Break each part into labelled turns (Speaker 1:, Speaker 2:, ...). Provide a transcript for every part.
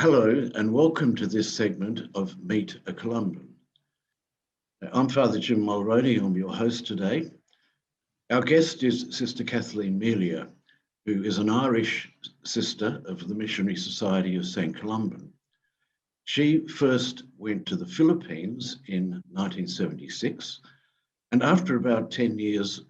Speaker 1: Hello and welcome to this segment of Meet a Columban. I'm Father Jim Mulroney, I'm your host today. Our guest is Sister Kathleen Melia, who is an Irish sister of the Missionary Society of St. Columban. She first went to the Philippines in 1976, and after about 10 years,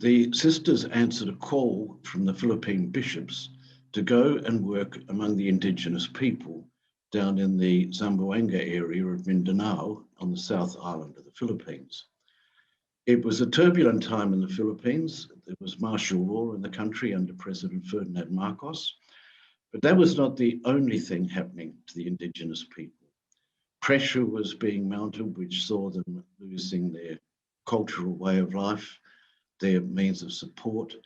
Speaker 1: the sisters answered a call from the Philippine bishops to go and work among the Indigenous people down in the Zamboanga area of Mindanao on the South Island of the Philippines. It was a turbulent time in the Philippines. There was martial law in the country under President Ferdinand Marcos, but that was not the only thing happening to the Indigenous people. Pressure was being mounted, which saw them losing their cultural way of life, their means of support,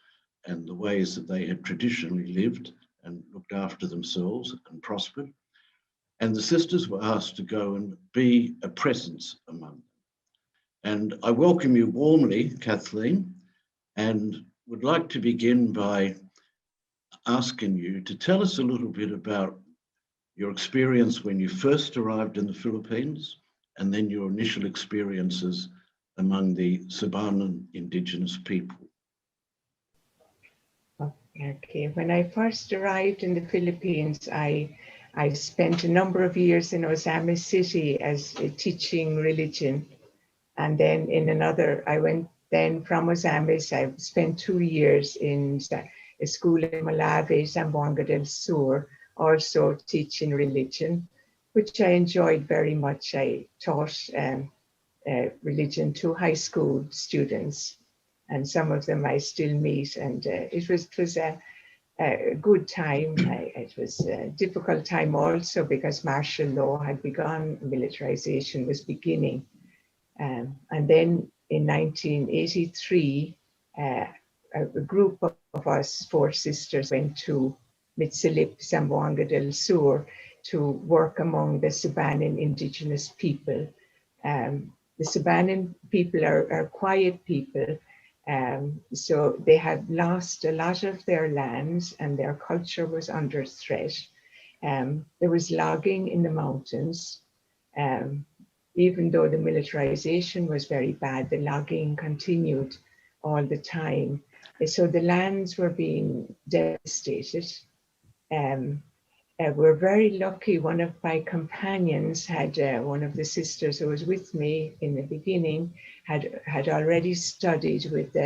Speaker 1: and the ways that they had traditionally lived and looked after themselves and prospered. And the sisters were asked to go and be a presence among them. And I welcome you warmly, Kathleen, and would like to begin by asking you to tell us a little bit about your experience when you first arrived in the Philippines, and then your initial experiences among the Subaanen Indigenous people.
Speaker 2: Okay, when I first arrived in the Philippines, I spent a number of years in Ozamiz City as teaching religion. And then I went then from Ozamiz, I spent 2 years in a school in Malave, Zamboanga del Sur, also teaching religion, which I enjoyed very much. I taught religion to high school students, and some of them I still meet, and it was a good time. It was a difficult time also because martial law had begun, militarization was beginning. And then in 1983, a group of us, 4 sisters, went to Mitsilip, Zamboanga del Sur, to work among the Subaanen Indigenous people. The Subaanen people are quiet people, so they had lost a lot of their lands and their culture was under threat. There was logging in the mountains. Even though the militarization was very bad, the logging continued all the time. So the lands were being devastated. We're very lucky. One of my companions had, one of the sisters who was with me in the beginning, had already studied with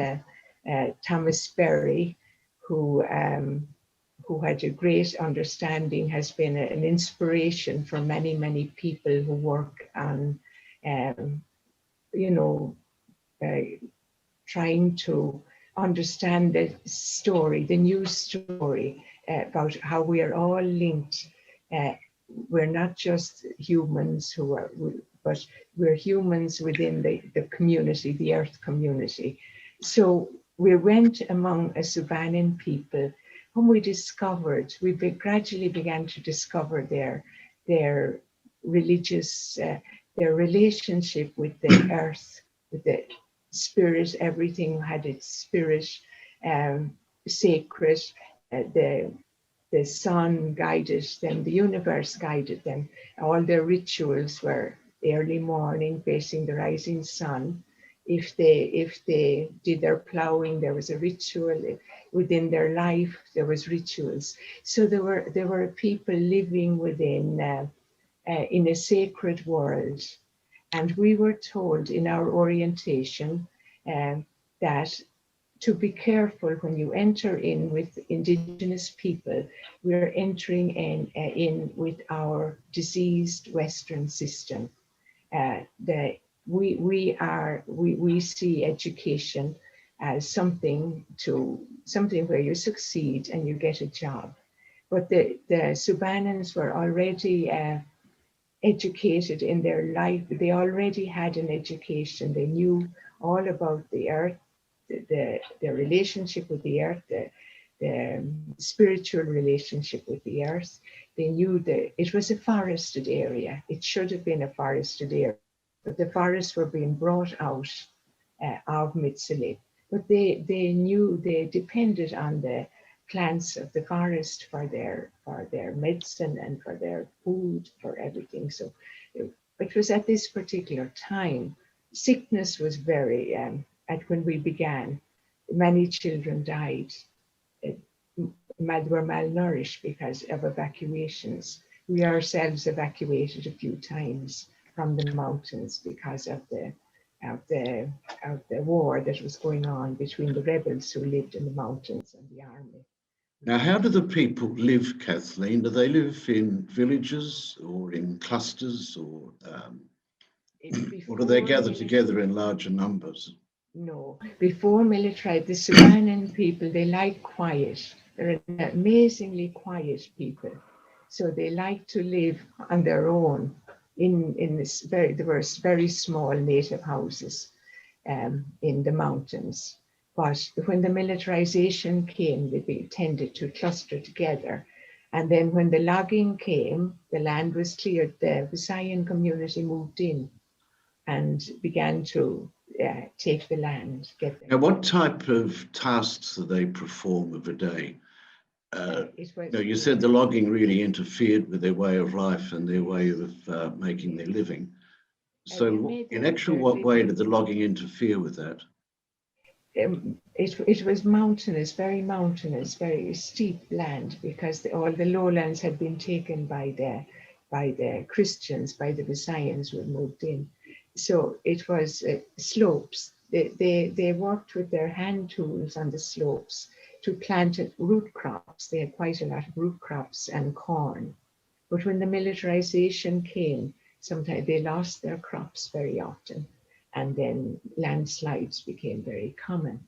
Speaker 2: Thomas Berry, who had a great understanding, has been an inspiration for many, many people who work on, trying to understand the story, the new story about how we are all linked. We're not just humans but we're humans within the community, the earth community. So we went among a Subaanen people whom we gradually began to discover their religious, their relationship with the earth, with the spirit. Everything had its spirit, sacred. The sun guided them, the universe guided them. All their rituals were early morning facing the rising sun. If they did their plowing, there was a ritual. Within their life, there was rituals. So there were people living within in a sacred world. And we were told in our orientation that to be careful when you enter in with Indigenous people. We're entering in with our diseased Western system. We see education as something where you succeed and you get a job. But the Subaanens were already educated in their life. They already had an education. They knew all about the earth, the relationship with the earth, the spiritual relationship with the earth. They knew that it was a forested area. It should have been a forested area, but the forests were being brought out of Mitsilip. But they knew they depended on the plants of the forest for their medicine and for their food, for everything. So it was at this particular time, sickness was very, when we began, many children died. Were malnourished because of evacuations. We ourselves evacuated a few times from the mountains because of the war that was going on between the rebels who lived in the mountains and the army.
Speaker 1: Now, how do the people live, Kathleen? Do they live in villages or in clusters, or do they gather together in larger numbers?
Speaker 2: No, before military, the Subaanen people, they like quiet. They're an amazingly quiet people. So they like to live on their own in this there were very small native houses in the mountains. But when the militarization came, they tended to cluster together. And then when the logging came, the land was cleared, the Visayan community moved in and began to take the land.
Speaker 1: Now, what type of tasks do they perform of a day? You said the logging really interfered with their way of life and their way of making their living. So in actual what way did the logging interfere with that?
Speaker 2: It was mountainous, very steep land, because all the lowlands had been taken by the Christians, by the Visayans who had moved in. So it was slopes. They worked with their hand tools on the slopes to plant root crops. They had quite a lot of root crops and corn. But when the militarization came, sometimes they lost their crops very often, and then landslides became very common.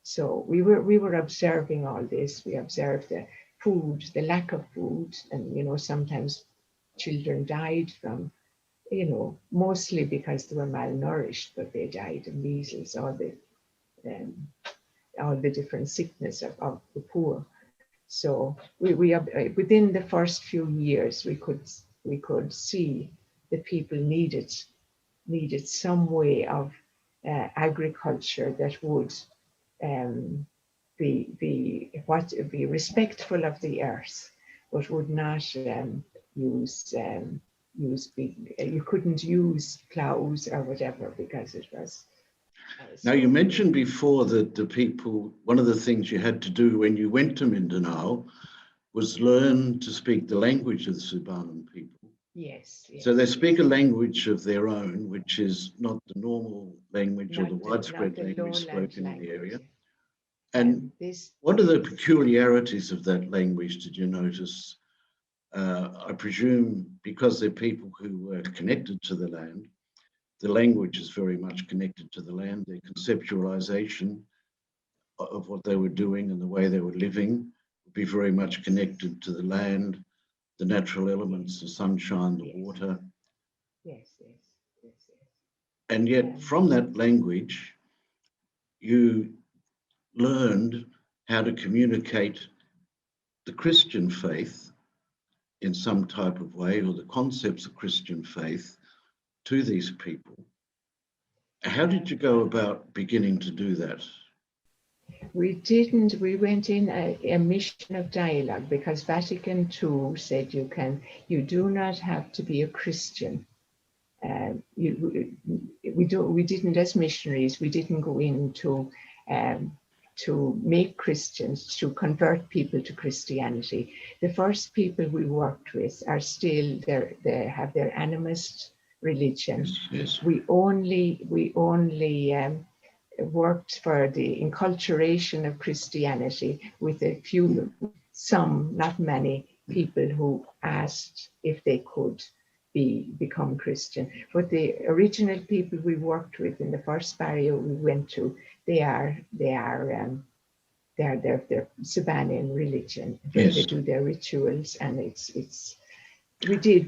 Speaker 2: So we were observing all this. We observed the food, the lack of food, and sometimes children died from, mostly because they were malnourished, but they died of measles, all the different sickness of the poor. So we within the first few years, we could see the people needed some way of agriculture that would be respectful of the earth, but would not you couldn't use plows or whatever because it was.
Speaker 1: Now, you mentioned before that the people, one of the things you had to do when you went to Mindanao was learn to speak the language of the Subaanen people.
Speaker 2: Yes.
Speaker 1: So they speak a language of their own, which is not the normal language or the widespread language spoken in the area. And what are the peculiarities of that language did you notice? I presume because they're people who were connected to the land, the language is very much connected to the land. Their conceptualization of what they were doing and the way they were living would be very much connected to the land, the natural elements, the sunshine, the water.
Speaker 2: Yes.
Speaker 1: And yet from that language, you learned how to communicate the Christian faith in some type of way, or the concepts of Christian faith to these people. How did you go about beginning to do that?
Speaker 2: We went in a mission of dialogue, because Vatican II said you do not have to be a Christian. We didn't, as missionaries, we didn't go in to make Christians, to convert people to Christianity. The first people we worked with are still they have their animist religion.
Speaker 1: Yes.
Speaker 2: We only worked for the enculturation of Christianity with some, not many, people who asked if they could become Christian. But the original people we worked with in the first barrio we went to, they're Subaanen religion.
Speaker 1: Yes.
Speaker 2: They do their rituals, and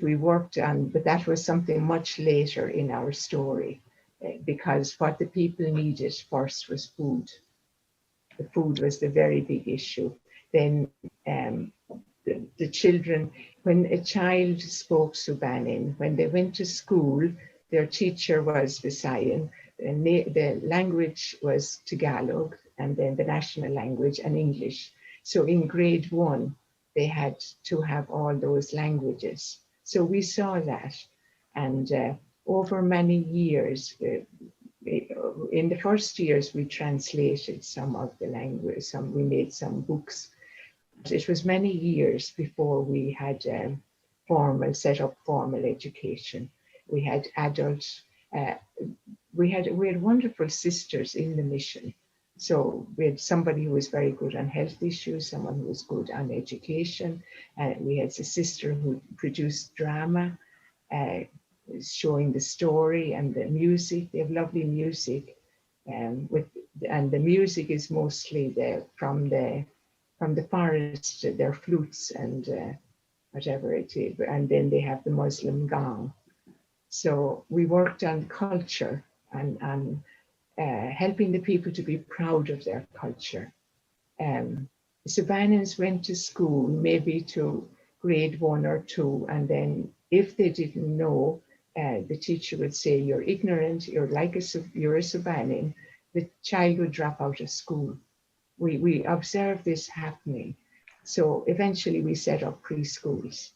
Speaker 2: we worked on, but that was something much later in our story, because what the people needed first was food. The food was the very big issue. Then the children, when a child spoke Subaanen, when they went to school, their teacher was Visayan, and the language was Tagalog, and then the national language and English. So in grade 1, they had to have all those languages. So we saw that. And over many years, in the first years, we translated some of the language, we made some books. But it was many years before we had set up formal education. We had adults, we had wonderful sisters in the mission. So we had somebody who was very good on health issues, someone who was good on education, and we had a sister who produced drama, showing the story and the music. They have lovely music, and the music is mostly from the forest, their flutes and whatever it is, and then they have the Muslim gong. So we worked on culture and helping the people to be proud of their culture. Subaanens went to school maybe to grade 1 or 2, and then if they didn't know, the teacher would say, "You're ignorant, you're a Subaanen." The child would drop out of school. We observed this happening. So eventually we set up preschools,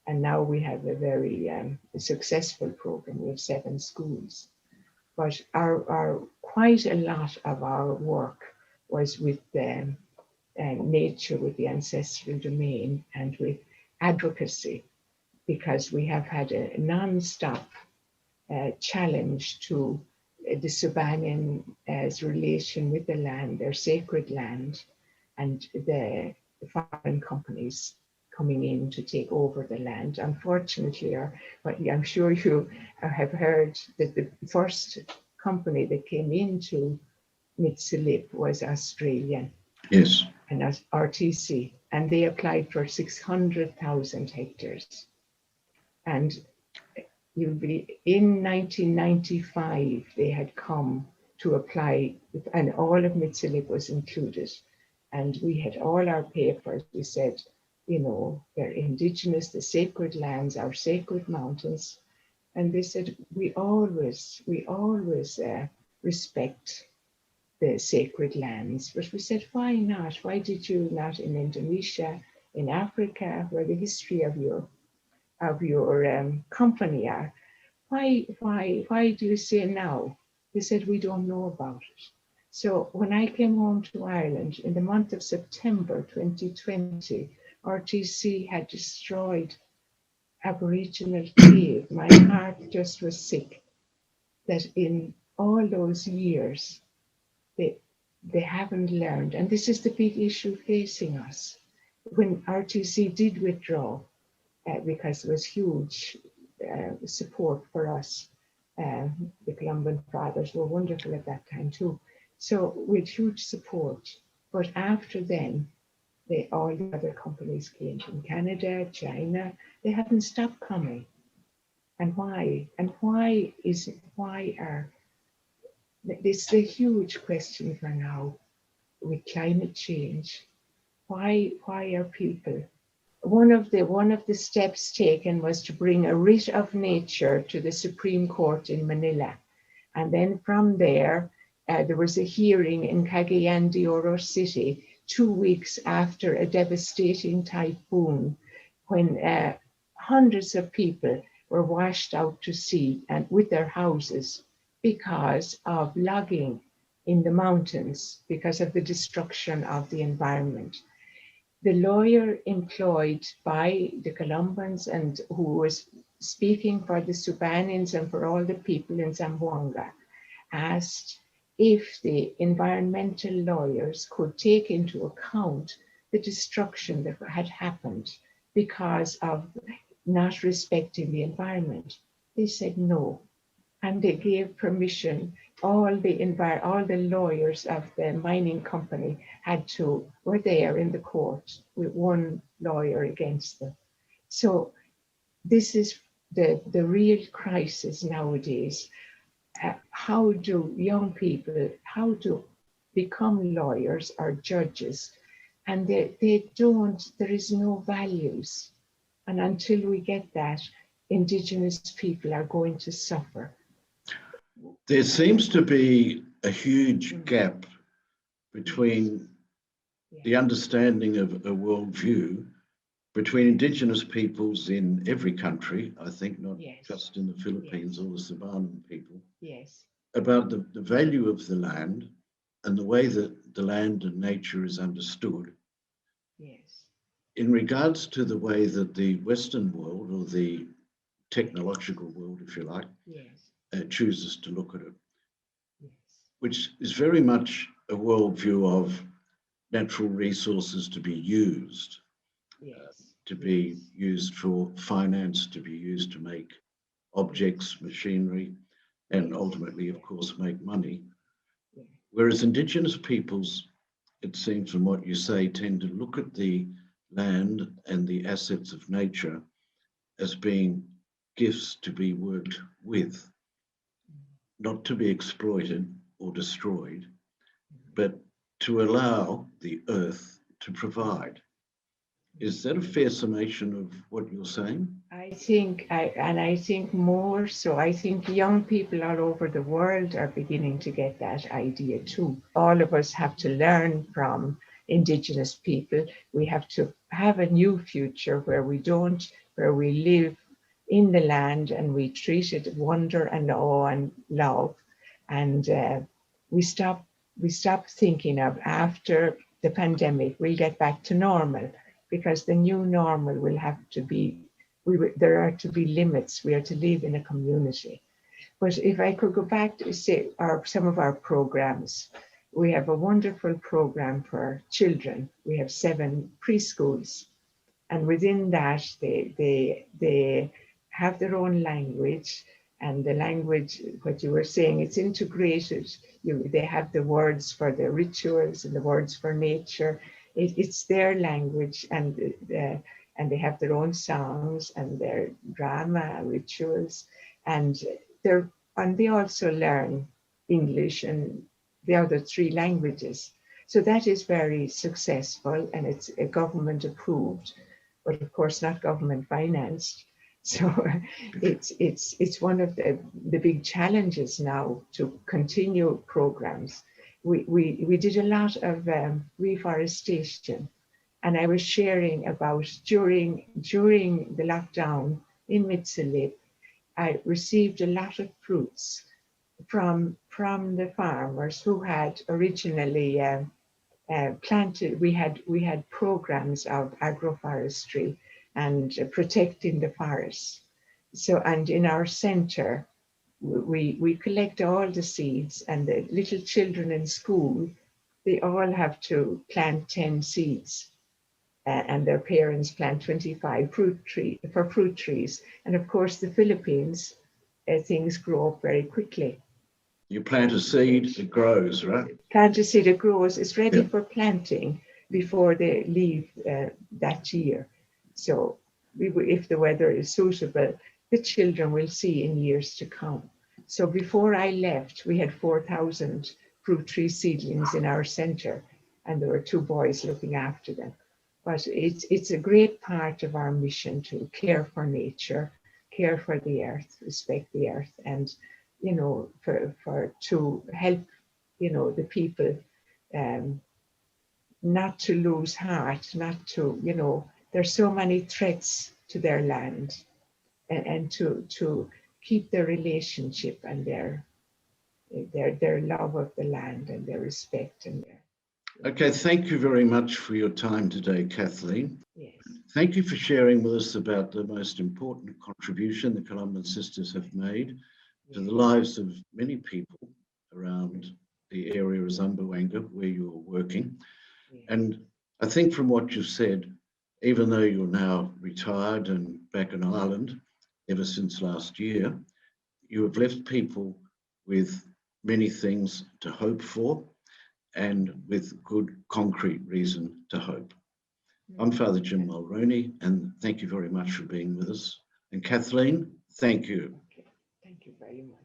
Speaker 2: and now we have a very successful program. We have 7 schools. But quite a lot of our work was with nature, with the ancestral domain, and with advocacy, because we have had a non-stop challenge to the Subaanen's relation with the land, their sacred land, and the foreign companies coming in to take over the land. Unfortunately, I'm sure you have heard that the first company that came into Mitsilip was Australian.
Speaker 1: Yes.
Speaker 2: And RTC, and they applied for 600,000 hectares. And in 1995, they had come to apply, and all of Mitsilip was included. And we had all our papers. We said, they're indigenous, the sacred lands, our sacred mountains. And they said, we always respect the sacred lands. But we said, why not? Why did you not in Indonesia, in Africa, where the history of your company are? Why do you say now? They said, we don't know about it. So when I came home to Ireland in the month of September 2020, RTC had destroyed Aboriginal cave. My heart just was sick that in all those years, they haven't learned. And this is the big issue facing us. When RTC did withdraw, because there was huge support for us, the Columban fathers were wonderful at that time too. So with huge support. But after then, all the other companies came from Canada, China. They haven't stopped coming. And why? And it's the huge question for now with climate change. Why are people? One of the steps taken was to bring a writ of nature to the Supreme Court in Manila. And then from there was a hearing in Cagayan de Oro City 2 weeks after a devastating typhoon, when hundreds of people were washed out to sea and with their houses because of logging in the mountains, because of the destruction of the environment. The lawyer employed by the Columbans and who was speaking for the Subaanens and for all the people in Zamboanga asked if the environmental lawyers could take into account the destruction that had happened because of not respecting the environment. They said no, and they gave permission. All the lawyers of the mining company were there in the court with one lawyer against them. So this is the real crisis nowadays. How do young people, become lawyers or judges? And they don't, there is no values. And until we get that, Indigenous people are going to suffer.
Speaker 1: There seems to be a huge gap between the understanding of a worldview between Indigenous peoples in every country, I think, not just in the Philippines or the Subaanen people, about the value of the land and the way that the land and nature is understood. In regards to the way that the Western world, or the technological world, if you like, chooses to look at it, which is very much a worldview of natural resources to be used, to be used for finance, to be used to make objects, machinery, and ultimately, of course, make money. Whereas Indigenous peoples, it seems from what you say, tend to look at the land and the assets of nature as being gifts to be worked with, not to be exploited or destroyed, but to allow the earth to provide. Is that a fair summation of what you're saying?
Speaker 2: I think more so. I think young people all over the world are beginning to get that idea too. All of us have to learn from Indigenous people. We have to have a new future where we live in the land and we treat it with wonder and awe and love. And we stop thinking of after the pandemic, we'll get back to normal, because the new normal will have to be, there are to be limits. We are to live in a community. But if I could go back to say some of our programs, we have a wonderful program for children. We have 7 preschools, and within that they have their own language, and the language, what you were saying, it's integrated. They have the words for the rituals and the words for nature. It's their language, and they have their own songs and their drama rituals, and they also learn English and the other 3 languages. So that is very successful, and it's government approved, but of course not government financed. So it's one of the big challenges now to continue programs. We did a lot of reforestation, and I was sharing about during the lockdown in Mitsalip, I received a lot of fruits from the farmers who had originally planted. We had programs of agroforestry and protecting the forests. So, and in our center, we collect all the seeds, and the little children in school, they all have to plant 10 seeds, and their parents plant 25 fruit trees. And of course, the Philippines, things grow up very quickly.
Speaker 1: You plant a seed, it grows, right?
Speaker 2: Plant a seed, it grows. It's ready for planting before they leave that year. So if the weather is suitable, the children will see in years to come. So before I left, we had 4,000 fruit tree seedlings in our center, and there were 2 boys looking after them. But it's a great part of our mission to care for nature, care for the earth, respect the earth, and to help the people not to lose heart, not to there's so many threats to their land, and to keep their relationship and their love of the land and their respect and their.
Speaker 1: Okay, thank you very much for your time today, Kathleen.
Speaker 2: Yes.
Speaker 1: Thank you for sharing with us about the most important contribution the Columban sisters have made to the lives of many people around the area of Zamboanga where you're working. And I think from what you've said, even though you're now retired and back in Ireland ever since last year, you have left people with many things to hope for and with good concrete reason to hope. I'm Father Jim Mulroney, and thank you very much for being with us. And Kathleen, thank you.
Speaker 2: Okay. Thank you very much.